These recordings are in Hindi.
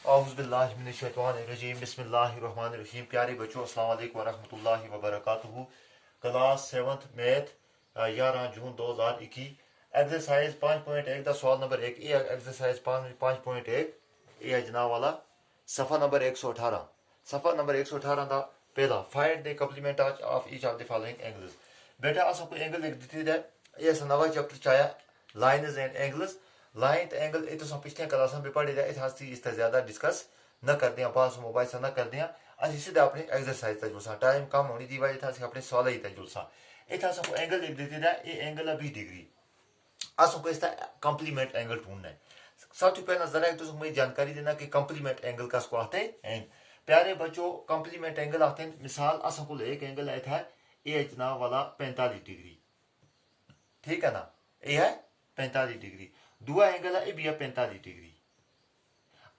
औज़ुबिल्लाहिमिनश्शैतानिर्रजीम बिस्मिल्लाहिर्रहमानिर्रहीम। प्यारे बच्चों, अस्सलाम वालेकुम वरहमतुल्लाहि वबरकातुहू। क्लास 7th मैथ 11 जून 2021। एक्सरसाइज 5.1 ਦਾ ਸਵਾਲ ਨੰਬਰ 1। ਇਹ ਐਕਸਰਸਾਈਜ਼ 5.1 ਇਹ ਹੈ ਜਨਾਬ ਵਾਲਾ ਸਫਾ ਨੰਬਰ 118। ਸਫਾ ਨੰਬਰ 118 ਦਾ ਪਹਿਲਾ find the complement of each of the following angles. बेटा अस को एंगल लिख दी है। ये अस नवा चैप्टर चाया लाइन्स एंड एंगल्स। लाइन तो एंगल ये तो पिछले क्लास में पढ़े दा इस इससे ज्यादा डिस्कस न करते हैं, पास मोबाइल से न करते हैं। असं सीधा अपनी एक्सरसाइज तक जुलसा, टाइम कम होने की वजह से अपने सवाल ही तक जुलसा। इतना सबको एंगल लिख देती है। ये एंगल है 20 डिग्री। असं को इसका कंप्लीमेंट एंगल ढूंढना है। सबसे पहला जरा एक तो मुझे जानकारी देना कि कंप्लीमेंट एंगल का उसको आते हैं। प्यारे बच्चों, कंप्लीमेंट एंगल आते हैं। मिसाल असं को एक एंगल है था ये जनाब वाला 45 डिग्री, ठीक है ना। ये है 45 डिग्री। दूआ एंगल है ये भी है 45 डिग्री।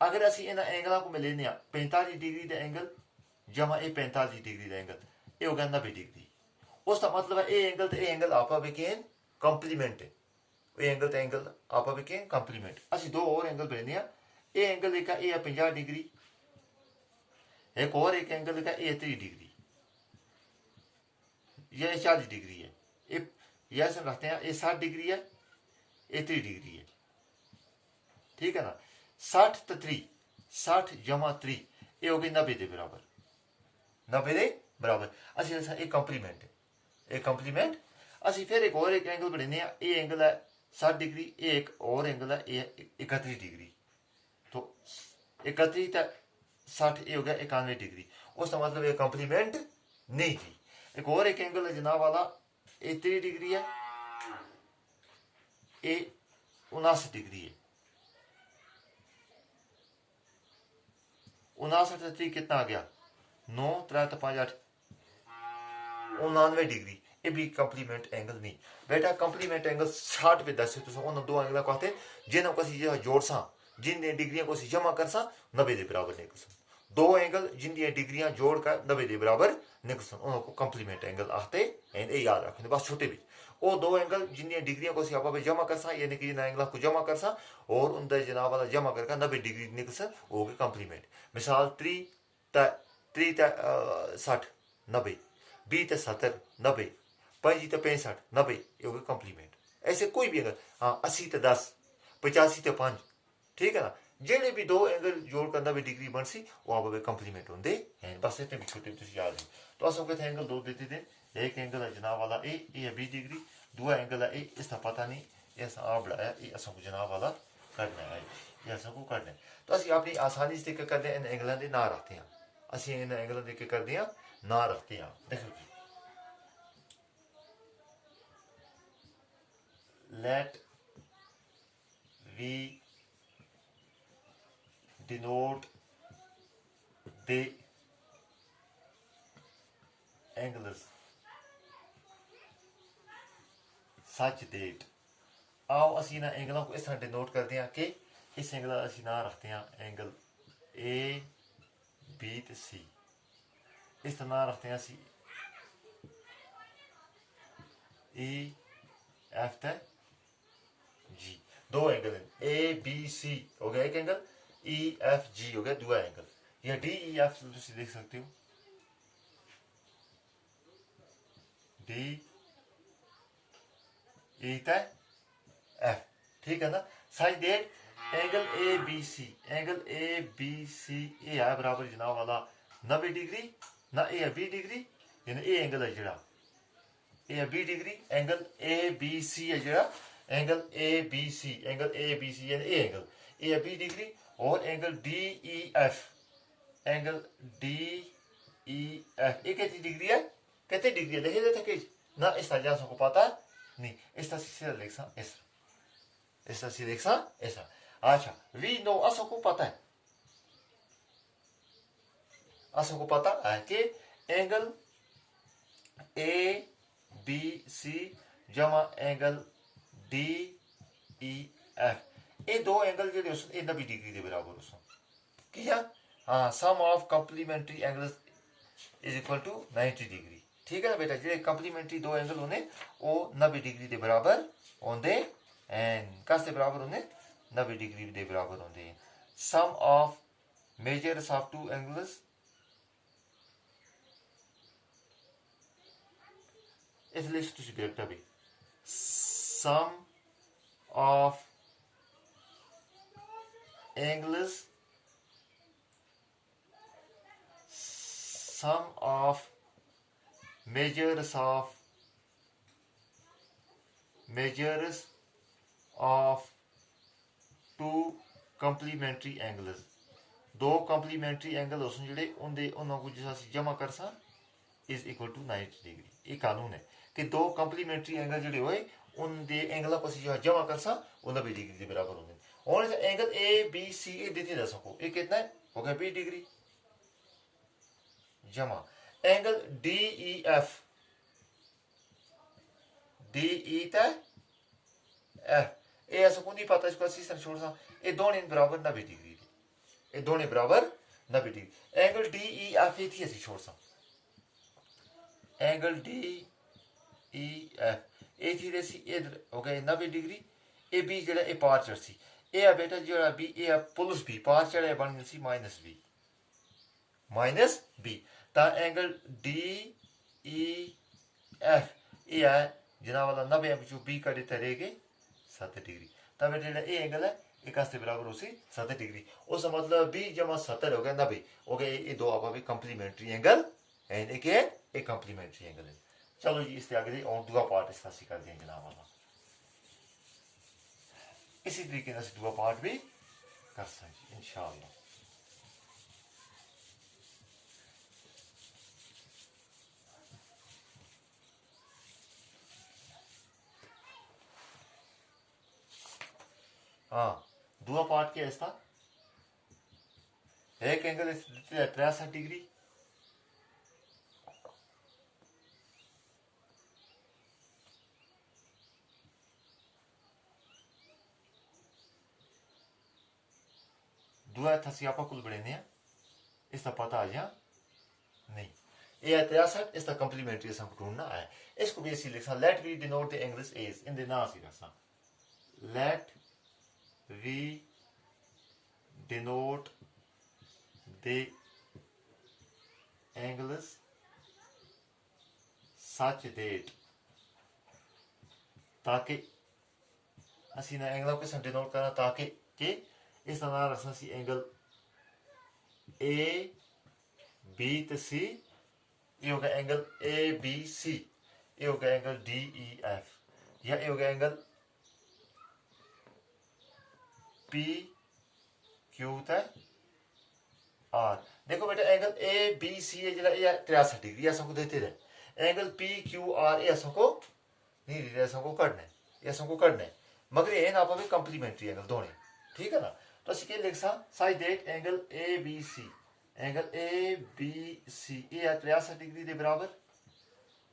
अगर असं इन एंगलों को मिले 45 डिग्री का एंगल जमा ये 45 डिग्री का एंगल ये हो गया 90 डिग्री। उसका मतलब है ये एंगल तो ये एंगल आपा बिकेन कंप्लीमेंट है। ये एंगल तो एंगल आपा बिकेन कंप्लीमेंट। असं दो और एंगल बने ये एंगल एक है 50 डिग्री, एक और एक एंगल का ये 30 डिग्री, यह 40 डिग्री है। ये ऐसे रखते हैं ये 60 डिग्री है, ये 30 डिग्री है, ठीक है ना। 60 तो 3, 60 जमा 3 ये हो गई 90 के बराबर, 90 के बराबर। असं ऐसा एक कंप्लीमेंट है, एक कंप्लीमेंट। असं फिर एक और एक एंगल बढ़ने ये एंगल है 60 डिग्री, ये एक और एंगल है ये 31 डिग्री। तो 31 तक 60 ये हो गया 91 डिग्री। उसका मतलब ये कंप्लीमेंट नहीं थी। एक और एक एंगल है जनाब वाला ये 30 डिग्री है, ये 59 डिग्री है। 59 3 कितना आ गया 9 3 तो 5 8 99 डिग्री। ये भी कंप्लीमेंट एंगल नहीं। बेटा कंप्लीमेंट एंगल 60 पे 10 तो उन दो एंगल कहते जिन्हों को जोड़ सा जिन डिग्रियां को जमा कर सा 90 के बराबर निकल सन। दो एंगल जिन डिग्रियां जोड़ कर 90 के बराबर निकल सन उनको कंप्लीमेंट एंगल आते हैं। ये याद रखने बस छोटे भी वो दो एंगल जिन डिग्रियों को आप जमा कर सा यानी कि एंगल को जमा कर सा और उन जनाब वाला जमा करके 90 डिग्री निकल सा वो गए कंप्लीमेंट। मिसाल 3 60 90, 20 70 90, 5 तो 65 90 ये हो गए कंप्लीमेंट। ऐसे कोई भी एंगल, हाँ 80 तो 10, 85 तो 5, ठीक है ना। जेडे भी दो एंगल जोड़ कर 90 डिग्री बन सी वो आप कंप्लीमेंट होंगे हैं। बस इतने भी छोटे याद है। तो असो कहते एंगल दो देते थे। एक एंगल है जनाब वाला ए है 20 डिग्री, दूसरा एंगल है ए इसका पता नहीं ये आ बढ़ाया ये असो को जनाब वाला करना है, ये असो को करना है। तो असं अपनी आसानी से करते हैं इन एंगलों के ना रखते हैं। असं इन एंगलों के करते हैं ना रखते हैं। देखो जी, let we denote the angles such that। आओ असी ना एंगलों को इस तरह डिनोट करते हैं कि इस एंगल असी ना रखते हैं एंगल ए बी तो सी, इस तरह ना रखते हैं असी ई एफ तक जी। दो एंगल हैं ए बी सी हो गया एक एंगल, ई एफ जी हो गया दूसरा एंगल। यह डी ई एफ तुम देख सकते हो, डी ई तक एफ, ठीक है ना। Side that angle A B C, angle A B C A है बराबर जनाब वाला 90 डिग्री ना ए है 20 डिग्री यानी ए एंगल है जड़ा ए है 20 डिग्री। एंगल ए बी सी है जड़ा angle A B C, angle A B C यानी ए एंगल ए है 20 डिग्री। और angle D E F, angle D E F ये कितनी डिग्री है, कितनी डिग्री है लिखे देते कि ना इस तरह को पता नहीं। इस तरह से लिख सा इस तरह से लिख सा ऐसा। अच्छा वी नो असो को पता है, असो को पता है कि एंगल ए बी सी जमा एंगल डी ई एफ ये दो एंगल जो 90 डिग्री के बराबर किया। हाँ sum of complementary angles is equal to 90 degree, ठीक है ना बेटा। जो कंप्लीमेंट्री दो एंगल होने वो 90 डिग्री के बराबर होंगे एंड कस के बराबर होंगे 90 डिग्री के बराबर होंगे। Sum of measures of two angles ਇਸ ਲਿਸਟ ਤੁਸੀਂ ਬ੍ਰੇਕਟਾ ਵੀ sum of angles sum of measures of two complementary angles दो complementary angle ਉਸ ਜਿਹੜੇ ਉਹਦੇ ਉਹਨਾਂ ਨੂੰ ਜਿਸ ਅਸੀਂ ਜਮਾ ਕਰਸਾਂ is equal to 90 डिग्री ਇਹ ਕਾਨੂੰਨ ਹੈ कि दो कंप्लीमेंट्री एंगल जोड़े हुए उनके एंगलों को जो जमा कर सा 90 डिग्री के बराबर होंगे और एंगल ए बी सी ए देते जा सको ये कितना है हो गया 20 डिग्री जमा एंगल डी ई एफ तक एफ ये ऐसा कौन नहीं पता इसको अस्सी छोड़ सा ये दोनों बराबर 90 डिग्री ये दोनों बराबर 90 degree angle D E F ये थी ऐसी छोड़ सा angle D E F A थी रेसी इधर हो गए 90 डिग्री ए बी जड़ा ए पार चढ़ सी ए आ बेटा जड़ा बी ए प्लस बी पार चढ़े बन गई सी माइनस बी ता angle D E F A है जना वाला 90 विचों बी कटे ते रहेगे 7 डिग्री ता बेटा जड़ा ए एंगल है एक आस्ते बराबर उसी 7 डिग्री उस मतलब बी जमा 70 हो गया 90 हो गए ये दो आपा भी कंप्लीमेंट्री एंगल एंड एक है एक कंप्लीमेंट्री एंगल है चलो जी इससे आगे और दूसरा पार्ट इसका कर देंगे जनाब वाला इसी तरीके से दूसरा पार्ट भी कर सकते इंशाअल्लाह हाँ दूसरा पार्ट क्या है इसका एक एंगल 63 डिग्री दूसरा था सियापा कुल बड़े ने इसका पता आ जा नहीं ये 63 इसका कंप्लीमेंट्री हम ढूंढना है इसको भी ऐसे लिखा let we denote the angles as in the ना सी रखा let we denote the angles such that ताकि ਅਸੀਂ ਨਾ एंगल को डिनोट करना ताकि कि इस तरह रखना सी एंगल ए बी तो सी ये हो गया एंगल ए बी सी ये हो गया एंगल डी ई एफ या ये हो गया एंगल पी क्यू तक आर देखो बेटा एंगल ए बी सी है जरा ये 63 डिग्री ऐसा को देते रहे एंगल पी क्यू आर ऐसा को नहीं ऐसा को करना है ऐसा को करना है मगर ये ना भी कंप्लीमेंट्री एंगल दोनों ठीक है ना तो इसके लिख सा side that angle A B C ये 63 डिग्री के बराबर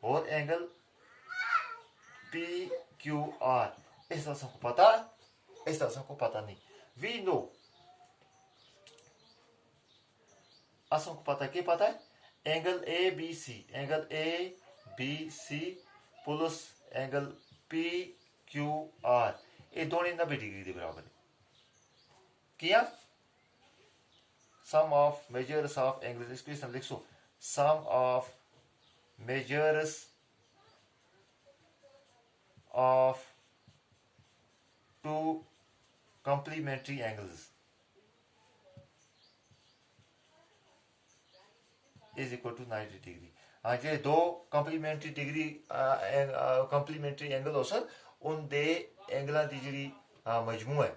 और एंगल पी क्यू आर इस तरह सबको पता इस तरह सबको पता नहीं वी नो असम को पता क्या पता है angle A B C plus angle P Q R ये दोनों 90 डिग्री के बराबर है किया sum of measures of angles इसको लिख so sum of measures of two complementary angles is equal to 90 degree हाँ जो दो कंप्लीमेंट्री डिग्री कंप्लीमेंट्री एंगल हो सर उन दे एंगलों की जी मजमू है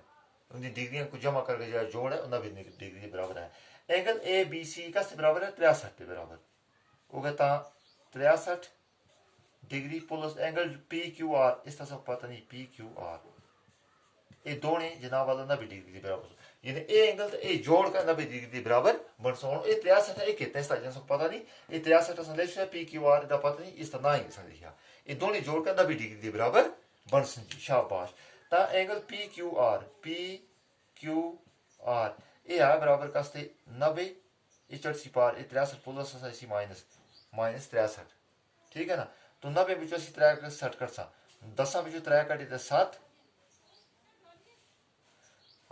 उनकी डिग्रियां को जमा करके जो जोड़ है 90 डिग्री के बराबर है एंगल ए बी सी का बराबर है 63 के बराबर वो कहता 63 degree plus angle P Q are इस तरह पता नहीं पी क्यू आर ये दोनों जनाब वाला 90 डिग्री के बराबर यानी ए एंगल तो ए जोड़ का 90 डिग्री के बराबर बन सो ये 63 है कितना इस तरह पता नहीं ये 63 लिखा पी क्यू आर का पता नहीं इस तरह ना ही लिखा ये दोनों जोड़ का 90 डिग्री के बराबर बन सी शाबाश ता एंगल पी क्यू आर ये है बराबर कास्ते 90 ये चढ़ पार ये 63 प्लस सी माइनस 63 ठीक है ना तो 90 बिचों 63 कर सा 10 बिचों 3 कटे तो 7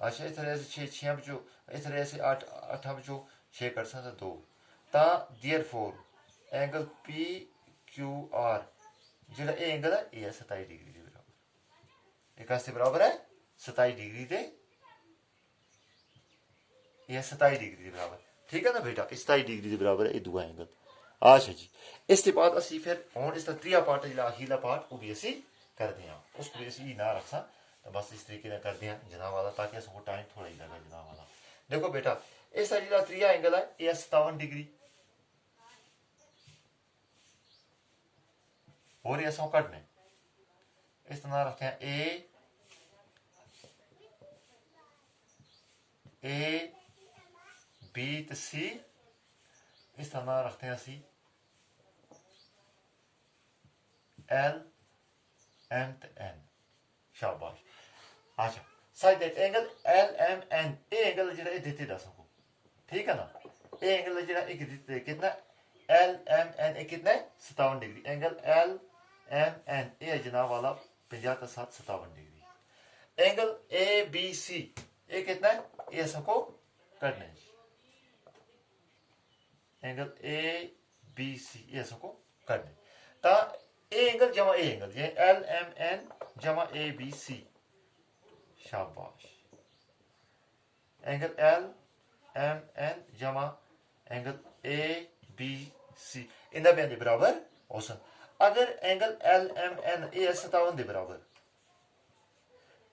अच्छा इस तरह से 6 बचो, इस तरह से 8 बचो, 6 कट सा 2 ता therefore angle P Q R जो एंगल है ये 27 डिग्री के बराबर, एक आस्ते बराबर है 27 डिग्री दे, ये 27 डिग्री के बराबर, ठीक है ना बेटा, 27 डिग्री के बराबर है ये दूआ एंगल। अच्छा जी, इसके बाद असी फिर हूँ इसका त्रिया पार्ट जो अखीला पार्ट वो भी असी करते हैं, उसको भी असी ना रखा, तो बस इस तरीके से करते हैं जनाब वाला, ताकि असको टाइम थोड़ा ही लगे जनाब वाला। देखो बेटा इसका जो त्रिया एंगल है ये 57 डिग्री, और ये असों कटने इस तरह रखते हैं ए बी तो सी, इस तरह रखते हैं सी एल एम तो एन, शाबाश। अच्छा side angle L M N A angle जो देते दस को, ठीक है ना, ए एंगल जो देते कितना एल एम एन ए कितना 57 degree, angle L M N A जनाब वाला 50 के साथ 57 degree. Angle A B C A कितना है ये सबको करना है, एंगल ए बी सी ये सबको करना है, ता ए एंगल जमा ए एंगल ये एल एम एन जमा ए बी सी, शाबाश। एंगल एल एम एन जमा एंगल ए बी सी इन दे बराबर औसन। अगर angle L M N A 57 के बराबर,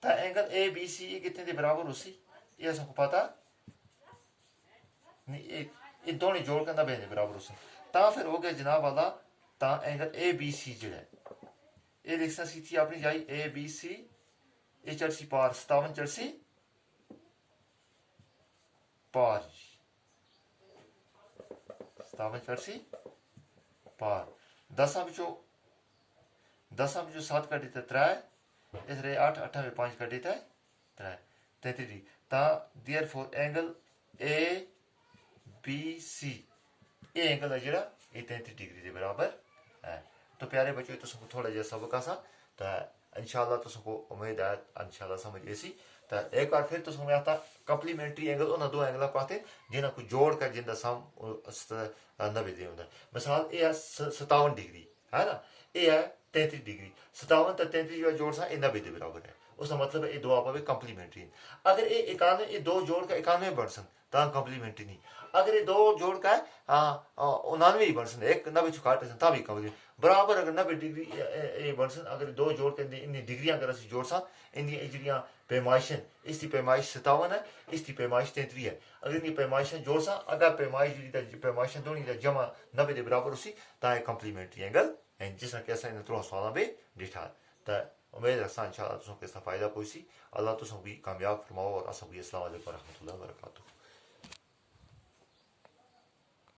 तो एंगल ए बी सी कितने के बराबर उसी ये सबको पता नहीं, ये दोनों जोड़ कर बे बराबर उसी, ता फिर हो गया जनाब वाला, ता एंगल ए बी सी जो है ये लिखना सी थी अपनी जाई ए बी सी, ये चढ़सी पार 57 चढ़सी पार, 57 चढ़सी पार, 10 बिचो 7 कटी थे 3, इसलिए 8 8 में 5 कटी थे 3, 33 डिग्री, ता therefore angle A B C ये एंगल है जरा ये 33 डिग्री के बराबर है। तो प्यारे बच्चों तुमको थोड़ा जहा सबक आसा, तो इंशाल्लाह तुमको उम्मीद है इंशाल्लाह समझ ऐसी, तो एक बार फिर तुम आता कंप्लीमेंट्री एंगल उन्हें दो एंगल कहते जिन्हें को जोड़ कर जिंदा सम 90 दे होंगे, मिसाल ये है 57 डिग्री है ना, ये है 33 डिग्री, 57 तो 33 जो जोड़ सा 90 के बराबर है, उसका मतलब है ये दो आप कंप्लीमेंट्री। अगर ये 91 ये दो जोड़ का 91 बन सन ता कंप्लीमेंट्री नहीं, अगर ये दो जोड़ का 99 ही बन सन, एक 90 चुकाट सन भी कंप्लीमेंट्री बराबर, अगर 90 डिग्री ये बन सन, अगर दो जोड़ के इन डिग्रियां अगर असं जोड़ सा इन जड़ियां पैमाइशन, इसकी पैमाइश 57 है, इसकी पैमाइश 33 है, अगर इन पैमाइशें जोड़ सा अगर पैमाइश जी पैमाइशें दोनों का जमा 90 के बराबर उसी ता कंप्लीमेंट्री एंगल है, जिस तरह कैसा इन थोड़ा सवाल भी डिठा, तो उम्मीद रखा इंशाल्लाह तुमको इसका फायदा कोई सी, अल्लाह तुम भी कामयाब फरमाओ और असल भी अस्सलाम वालेकुम व रहमतुल्लाहि व बरकातुहू।